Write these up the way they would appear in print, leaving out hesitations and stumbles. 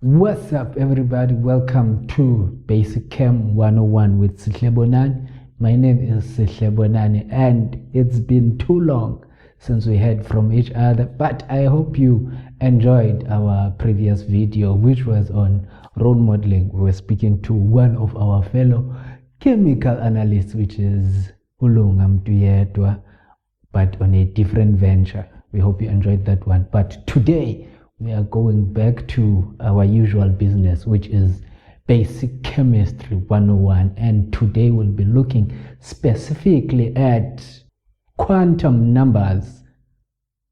What's up, everybody? Welcome to Basic Chem 101 with Sihlebonani. My name is Sihlebonani, and it's been too long since we heard from each other, but I hope you enjoyed our previous video, which was on role modeling. We were speaking to one of our fellow chemical analysts, which is Ulungam Tuyetwa, but on a different venture. We hope you enjoyed that one. But today we are going back to our usual business, which is Basic Chemistry 101, and today we'll be looking specifically at quantum numbers,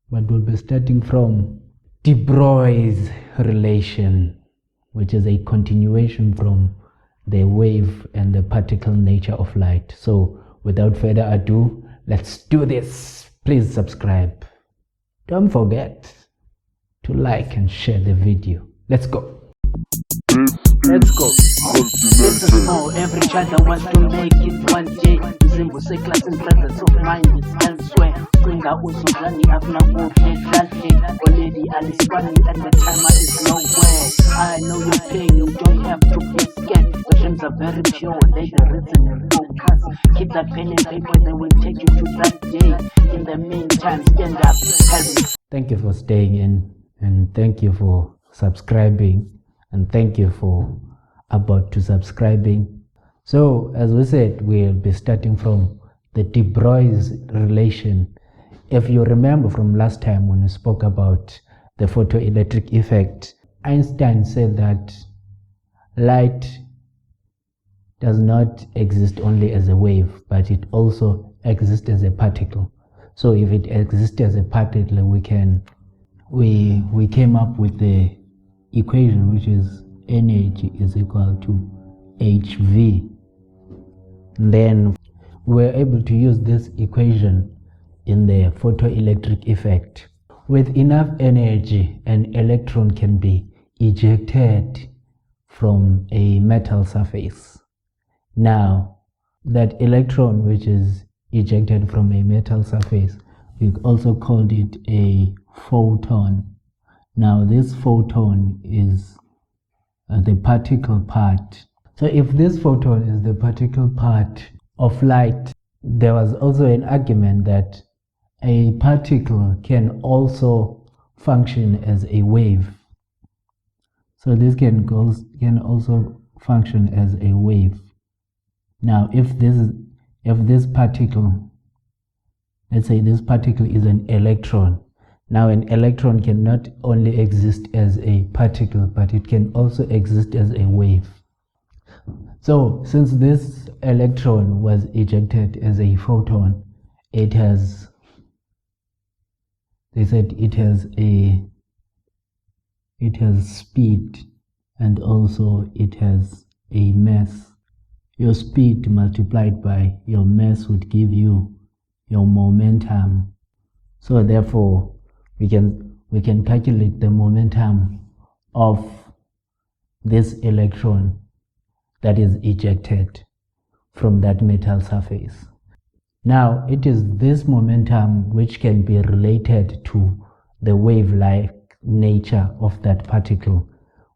but we'll be starting from Deproise relation, which is a continuation from the wave and the particle nature of light. So without further ado, let's do this. Please subscribe. Don't forget to like and share the video. Let's go. Let's go. This is for every child that wants to make it one day. Zimbo say class and presence of mind is elsewhere. Bring out Uzuzani, I've not moved exactly. Already Alispani and the timer is nowhere. I know your pain, you don't have to be scared. The dreams are very pure, lay the written and focus. Keep that pen and paper, they will take you to that day. In the meantime, stand up, heavy. Thank you for staying in, and thank you for subscribing, and thank you for about to subscribing. So as we said, we'll be starting from the Deproise relation. If you remember from last time when we spoke about the photoelectric effect, Einstein said that light does not exist only as a wave, but it also exists as a particle. So if it exists as a particle, we came up with the equation, which is energy is equal to hv. Then we were able to use this equation in the photoelectric effect. With enough energy, an electron can be ejected from a metal surface. Now, that electron which is ejected from a metal surface, we also called it a photon. Now this photon is the particle part. So if this photon is the particle part of light, there was also an argument that a particle can also function as a wave. So this can also function as a wave. Now if this particle, let's say this particle is an electron. Now an electron can not only exist as a particle, but it can also exist as a wave. So since this electron was ejected as a photon, it has, they said it has speed, and also it has a mass. Your speed multiplied by your mass would give you your momentum. So therefore we can calculate the momentum of this electron that is ejected from that metal surface. Now it is this momentum which can be related to the wave-like nature of that particle,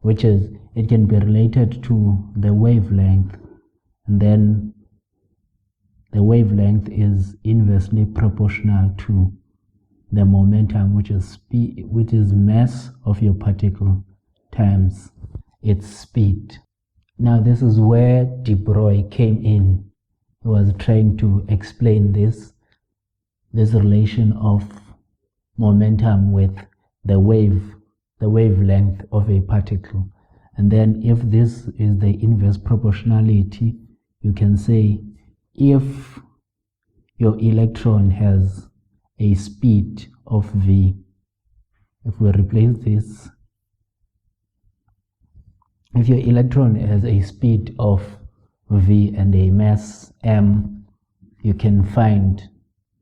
which is it can be related to the wavelength, and then the wavelength is inversely proportional to the momentum, which is speed, which is mass of your particle times its speed. Now this is where Deproise came in. He was trying to explain this relation of momentum with the wavelength of a particle. And then if this is the inverse proportionality, you can say if your electron has a speed of v, if we replace this, if your electron has a speed of v and a mass m, you can find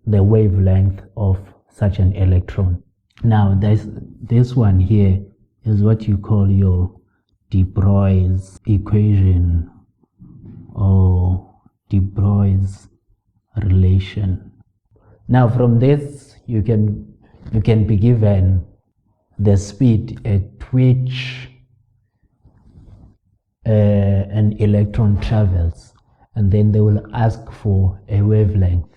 the wavelength of such an electron. Now this one here is what you call your Deproise equation or Deproise relation. Now from this you can be given the speed at which an electron travels, and then they will ask for a wavelength.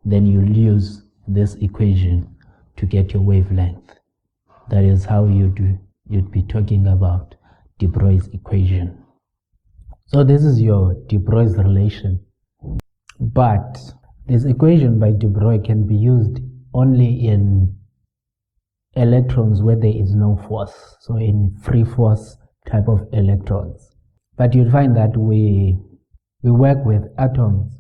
Then you'll use this equation to get your wavelength. That is how you'd be talking about Deproise equation. So this is your Deproise relation. But this equation by Deproise can be used only in electrons where there is no force, so in free force type of electrons. But you'll find that we work with atoms.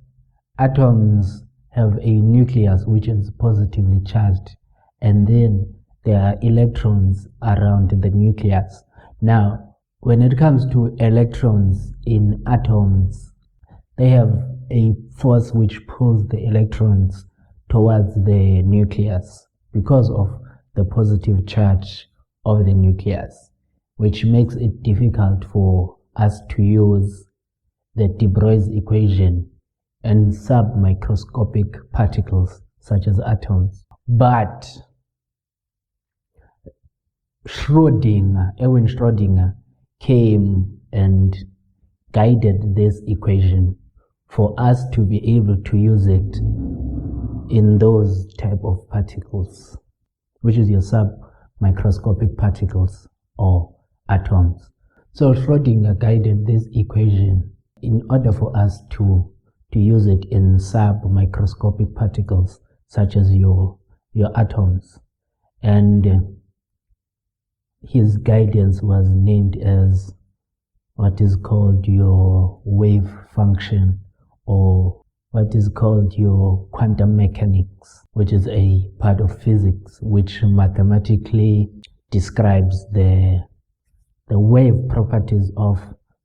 Atoms have a nucleus which is positively charged, and then there are electrons around the nucleus. Now, when it comes to electrons in atoms, they have a force which pulls the electrons towards the nucleus because of the positive charge of the nucleus, which makes it difficult for us to use the Deproise equation and submicroscopic particles such as atoms. But Erwin Schrödinger came and guided this equation for us to be able to use it in those type of particles, which is your submicroscopic particles or atoms. So Schrödinger guided this equation in order for us to use it in submicroscopic particles such as your atoms. And his guidance was named as what is called your wave function, or what is called your quantum mechanics, which is a part of physics which mathematically describes the wave properties of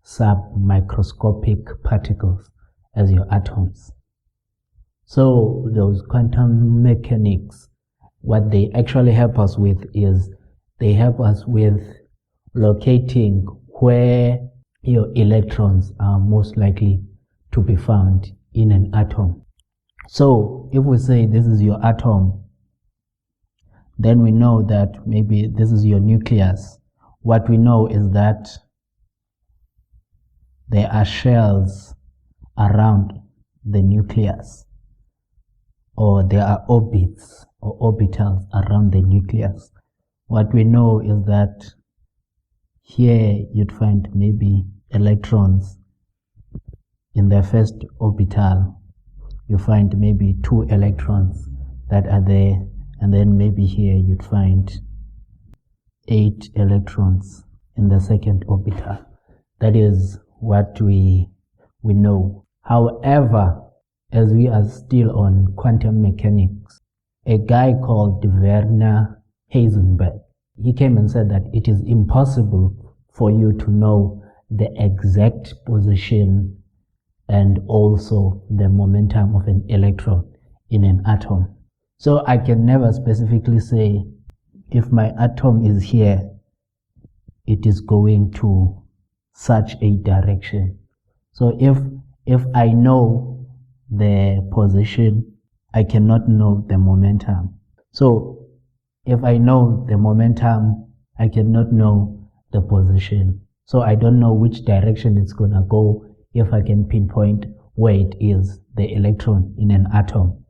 submicroscopic particles as your atoms. So those quantum mechanics, what they actually help us with is they help us with locating where your electrons are most likely to be found in an atom. So if we say this is your atom, then we know that maybe this is your nucleus. What we know is that there are shells around the nucleus, or there are orbits or orbitals around the nucleus. What we know is that here you'd find maybe electrons in the first orbital. You find maybe 2 electrons that are there, and then maybe here you'd find 8 electrons in the second orbital. That is what we know. However, as we are still on quantum mechanics, a guy called Werner Heisenberg, he came and said that it is impossible for you to know the exact position and also the momentum of an electron in an atom. So I can never specifically say if my atom is here, it is going to such a direction. So if I know the position, I cannot know the momentum. So if I know the momentum, I cannot know the position. So I don't know which direction it's gonna go if I can pinpoint where it is, the electron in an atom.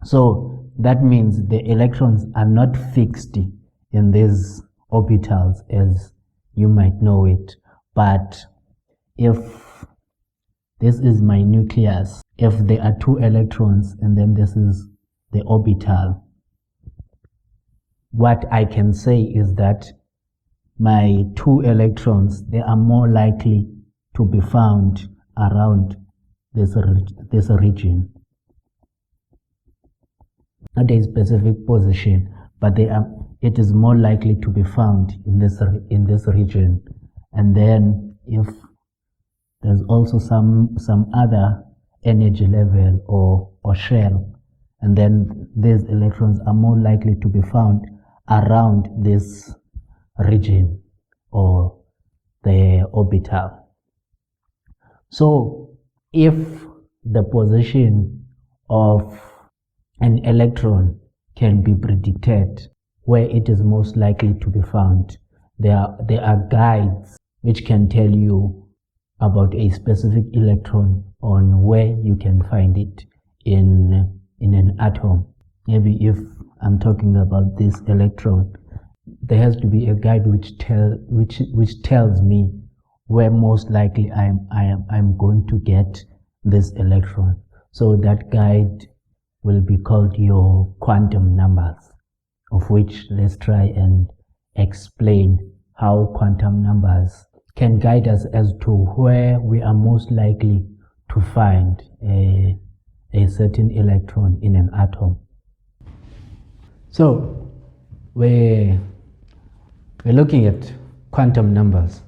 So that means the electrons are not fixed in these orbitals as you might know it. But if this is my nucleus, if there are 2 electrons and then this is the orbital, what I can say is that my 2 electrons, they are more likely to be found around this region. Not a specific position, but it is more likely to be found in this region. And then if there's also some other energy level or shell, and then these electrons are more likely to be found around this region or the orbital. So if the position of an electron can be predicted where it is most likely to be found, there are guides which can tell you about a specific electron on where you can find it in an atom. Maybe if I'm talking about this electron, there has to be a guide which tells me where most likely I'm going to get this electron. So that guide will be called your quantum numbers, of which let's try and explain how quantum numbers can guide us as to where we are most likely to find a certain electron in an atom. So we're looking at quantum numbers,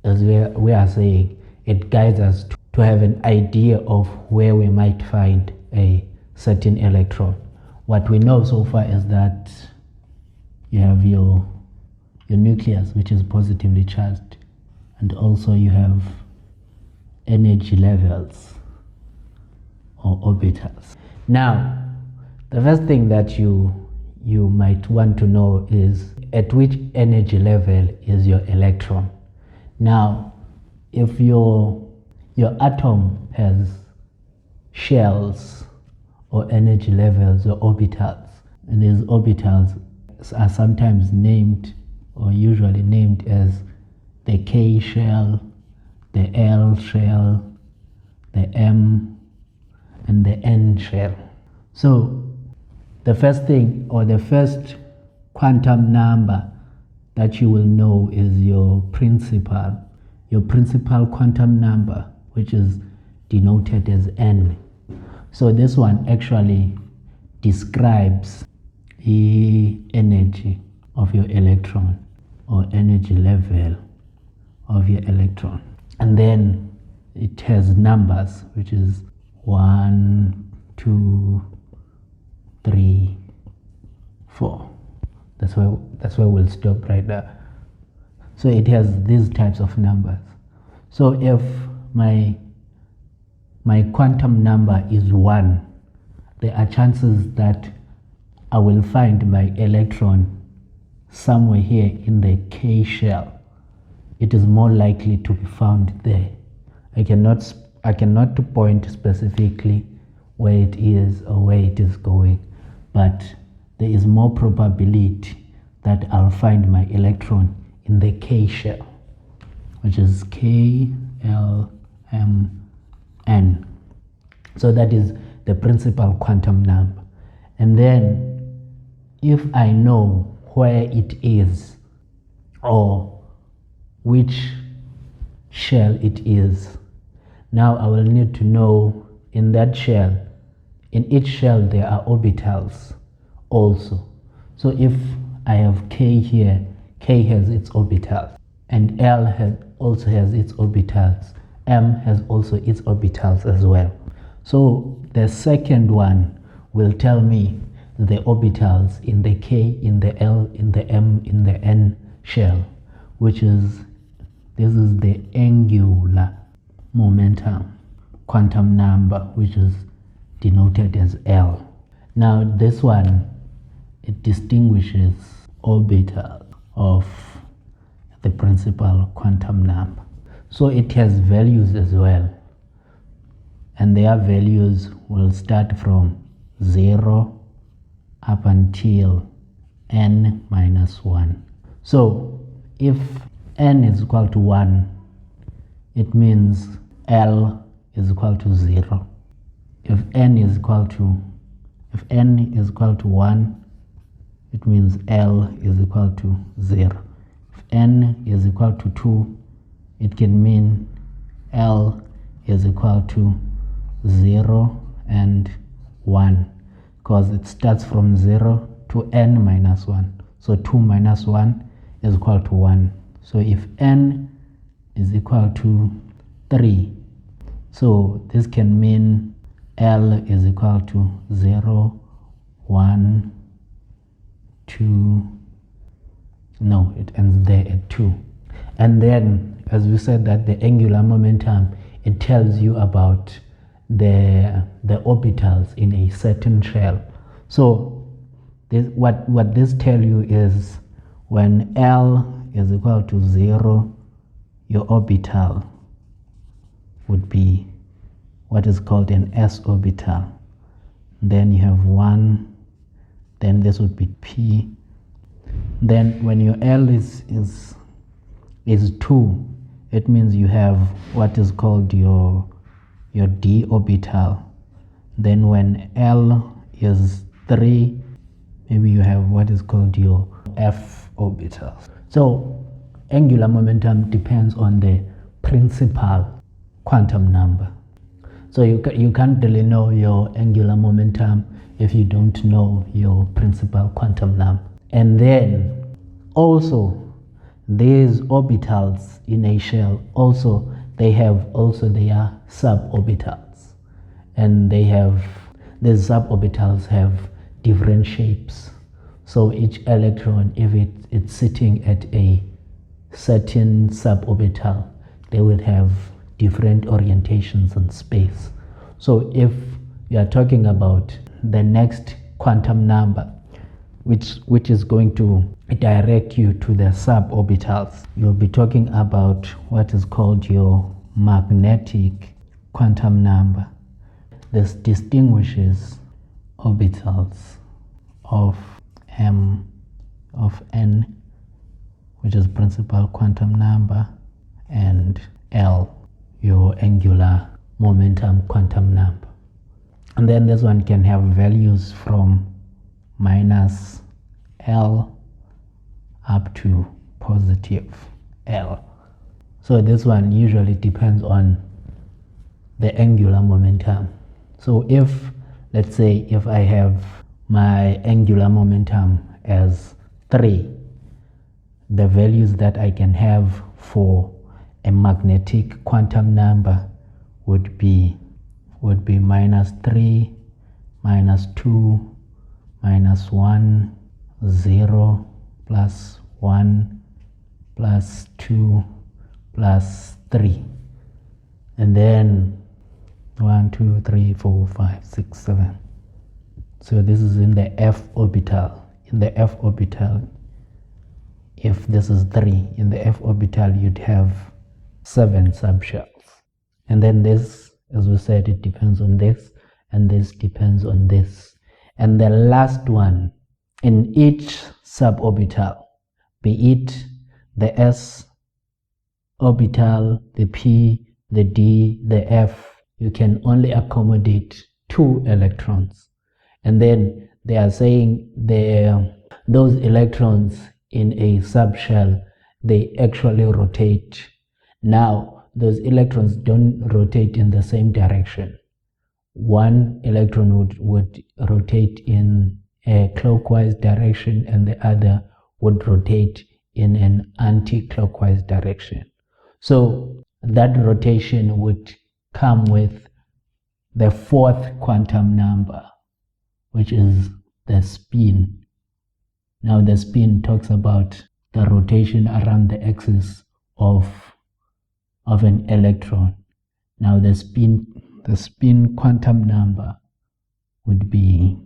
as we are saying it guides us to have an idea of where we might find a certain electron. What we know so far is that you have your nucleus, which is positively charged, and also you have energy levels or orbitals. Now, the first thing that you might want to know is at which energy level is your electron. Now, if your atom has shells or energy levels or orbitals, and these orbitals are sometimes named or usually named as the K shell, the L shell, the M, and the N shell. So the first thing, or the first quantum number that you will know is your principal quantum number, which is denoted as N. So this one actually describes the energy of your electron or energy level of your electron. And then it has numbers, which is 1, 2, 3, 4. That's where we'll stop right there. So it has these types of numbers. So if my quantum number is 1, there are chances that I will find my electron somewhere here in the K shell. It is more likely to be found there. I cannot point specifically where it is or where it is going, but there is more probability that I'll find my electron in the K shell, which is K, L, M, N. So that is the principal quantum number. And then if I know where it is or which shell it is, now I will need to know in that shell, in each shell there are orbitals also. So if I have K here, K has its orbitals, and L also has its orbitals, M has also its orbitals as well. So the second one will tell me the orbitals in the K, in the L, in the M, in the N shell, which is, this is the angular momentum quantum number, which is denoted as L. Now this one, it distinguishes orbital of the principal quantum number. So it has values as well, and their values will start from 0 up until n minus 1. So if n is equal to 1, it means L is equal to 0. If n is equal to 1, it means L is equal to 0. If n is equal to 2, it can mean L is equal to 0 and 1, because it starts from 0 to n minus 1. So 2 minus 1 is equal to 1. So if n is equal to 3, so this can mean L is equal to 0, 1, 2, no, it ends there at 2. And then, as we said, that the angular momentum, it tells you about the orbitals in a certain shell. So this tells you is when L is equal to 0, your orbital would be what is called an s orbital. Then you have 1, then this would be p. Then when your L is 2, it means you have what is called your d orbital. Then when L is 3, maybe you have what is called your f orbital. So angular momentum depends on the principal quantum number. So you can't really know your angular momentum if you don't know your principal quantum number. And then also these orbitals in a shell, also they have also their suborbitals, and these suborbitals have different shapes. So each electron, if it's sitting at a certain suborbital, they will have different orientations in space. So if you are talking about the next quantum number, which is going to direct you to the suborbitals, you'll be talking about what is called your magnetic quantum number. This distinguishes orbitals of n, which is principal quantum number, and L, your angular momentum quantum number. And then this one can have values from minus L up to positive L. So this one usually depends on the angular momentum. So if, let's say, if I have my angular momentum as 3, the values that I can have for a magnetic quantum number would be minus 3, minus 2, minus 1, 0, plus 1, plus 2, plus 3. And then 1, 2, 3, 4, 5, 6, 7. So this is in the f orbital. In the f orbital, if this is 3, in the f orbital you'd have 7 subshells. And then this, as we said, it depends on this, and this depends on this. And the last one, in each suborbital, be it the s orbital, the p, the d, the f, you can only accommodate 2 electrons. And then they are saying those electrons in a subshell, they actually rotate. Now, those electrons don't rotate in the same direction. One electron would rotate in a clockwise direction, and the other would rotate in an anti-clockwise direction. So that rotation would come with the 4th quantum number, which is the spin. Now the spin talks about the rotation around the axis of an electron. Now the spin quantum number would be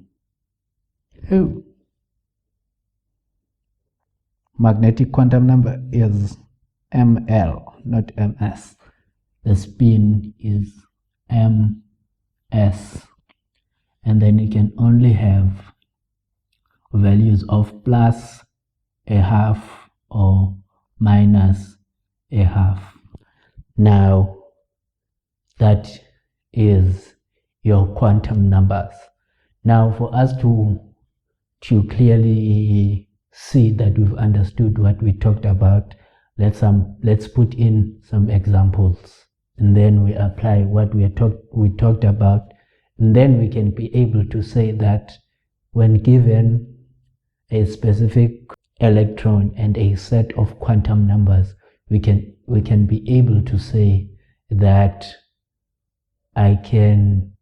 magnetic quantum number is ml, not ms. The spin is ms, and then you can only have values of plus a half or minus a half. Now that is your quantum numbers. Now for us to clearly see that we've understood what we talked about, let's put in some examples, and then we apply what we talked about, and then we can be able to say that when given a specific electron and a set of quantum numbers, we can be able to say that I can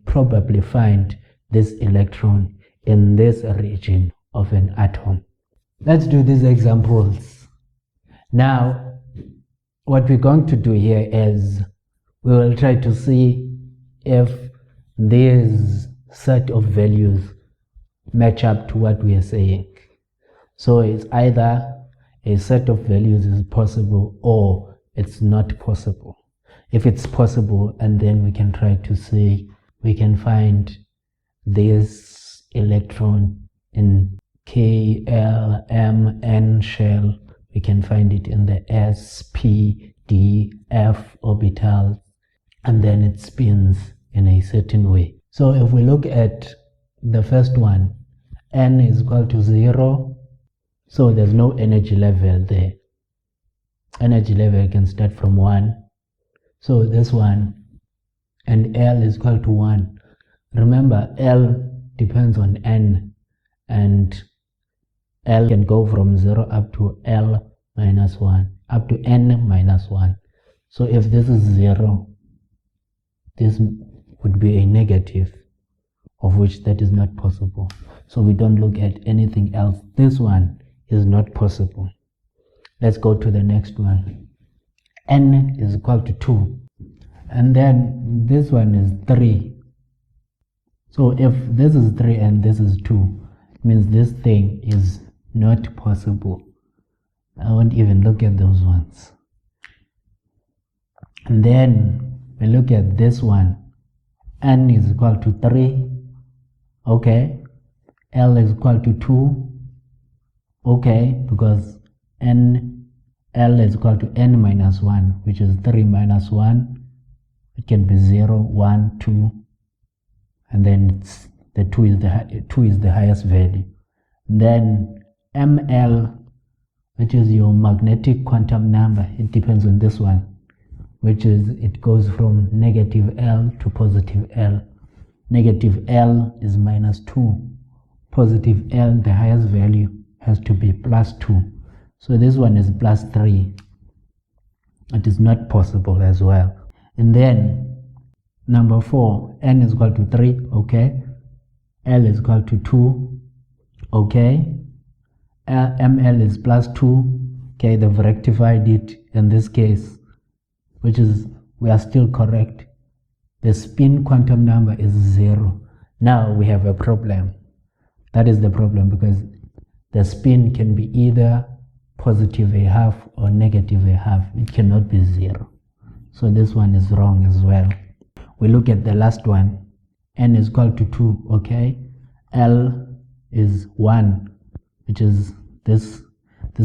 probably find this electron in this region of an atom. Let's do these examples. Now, what we're going to do here is we will try to see if this set of values match up to what we are saying. So it's either a set of values is possible or it's not possible. If it's possible, and then we can try to say we can find this electron in K, L, M, N shell. We can find it in the S, P, D, F orbital, and then it spins in a certain way. So if we look at the first one, N is equal to 0, so there's no energy level there. Energy level can start from 1. So this one, and L is equal to 1. Remember, L depends on N, and L can go from 0 up to L minus 1, up to N minus 1. So if this is 0, this would be a negative, of which that is not possible. So we don't look at anything else. This one is not possible. Let's go to the next one. N is equal to 2. And then this one is 3. So if this is 3 and this is 2, it means this thing is not possible. I won't even look at those ones. And then we look at this one. N is equal to 3. Okay. L is equal to 2. Okay, because L is equal to N minus 1, which is 3 minus 1. It can be 0, 1, 2, and then the 2 is the highest value. Then ML, which is your magnetic quantum number, it depends on this one, which is, it goes from negative L to positive L. Negative L is minus 2. Positive L, the highest value, has to be plus 2. So this one is plus 3. It is not possible as well. And then number 4, N is equal to 3, okay. L is equal to 2, okay. ML is plus 2, okay. They've rectified it in this case, which is, we are still correct. The spin quantum number is 0. Now we have a problem. That is the problem, because the spin can be either positive a half or negative a half. It cannot be 0. So this one is wrong as well. We look at the last one. N is equal to 2, okay. L is 1, which is this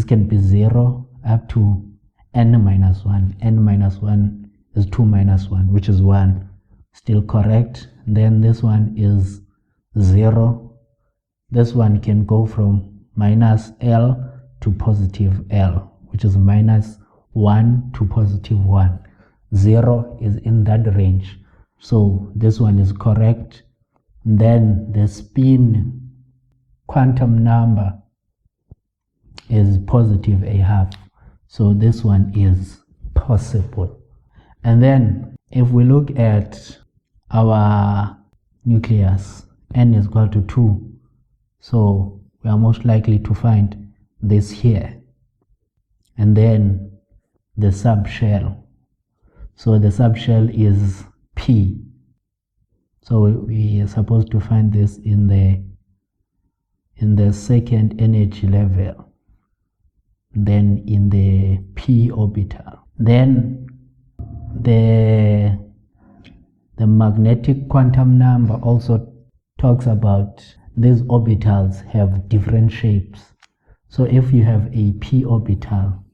can be 0 up to N minus 1. N minus 1 is 2 minus 1, which is 1. Still correct. Then this one is 0. This one can go from minus L to positive L, which is minus 1 to positive 1. 0 is in that range. So this one is correct. Then the spin quantum number is positive a half. So this one is possible. And then if we look at our nucleus, N is equal to 2. So we are most likely to find this here. And then the subshell. So the subshell is P. So we are supposed to find this in the second energy level, then in the p orbital. Then the magnetic quantum number also talks about these orbitals have different shapes. So if you have a p orbital,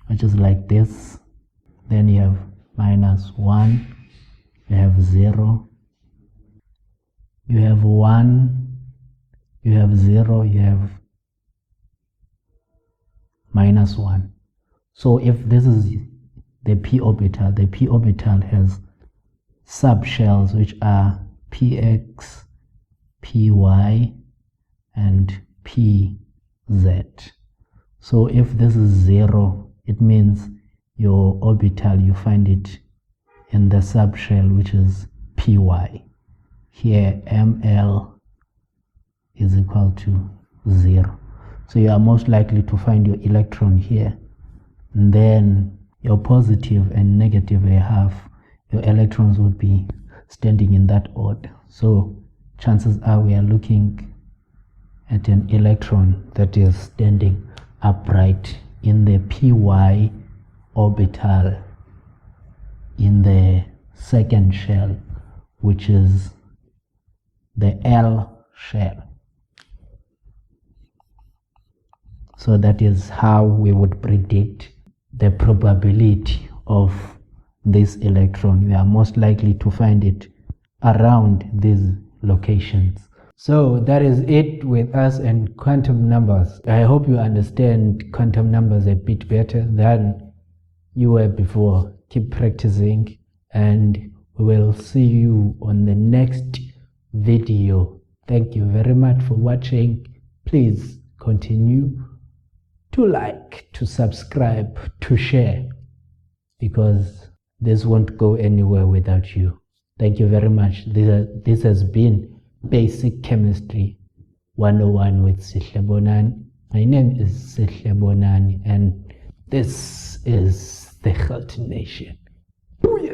which is like this, then you have -1, you have 0, you have 1, you have 0, you have -1. So if this is the p orbital has subshells which are px, py, and pz. So if this is 0, it means your orbital, you find it in the subshell, which is py. Here ml is equal to 0. So you are most likely to find your electron here. And then your positive and negative a half, your electrons would be standing in that order. So chances are we are looking at an electron that is standing upright in the py orbital in the second shell, which is the L shell. So that is how we would predict the probability of this electron. We are most likely to find it around these locations. So that is it with us and quantum numbers. I hope you understand quantum numbers a bit better than you were before. Keep practicing, and we will see you on the next video. Thank you very much for watching. Please continue to like, to subscribe, to share, because this won't go anywhere without you. Thank you very much. This has been Basic Chemistry 101 with Sihlebonani. My name is Sihlebonani, and this is the Health Nation.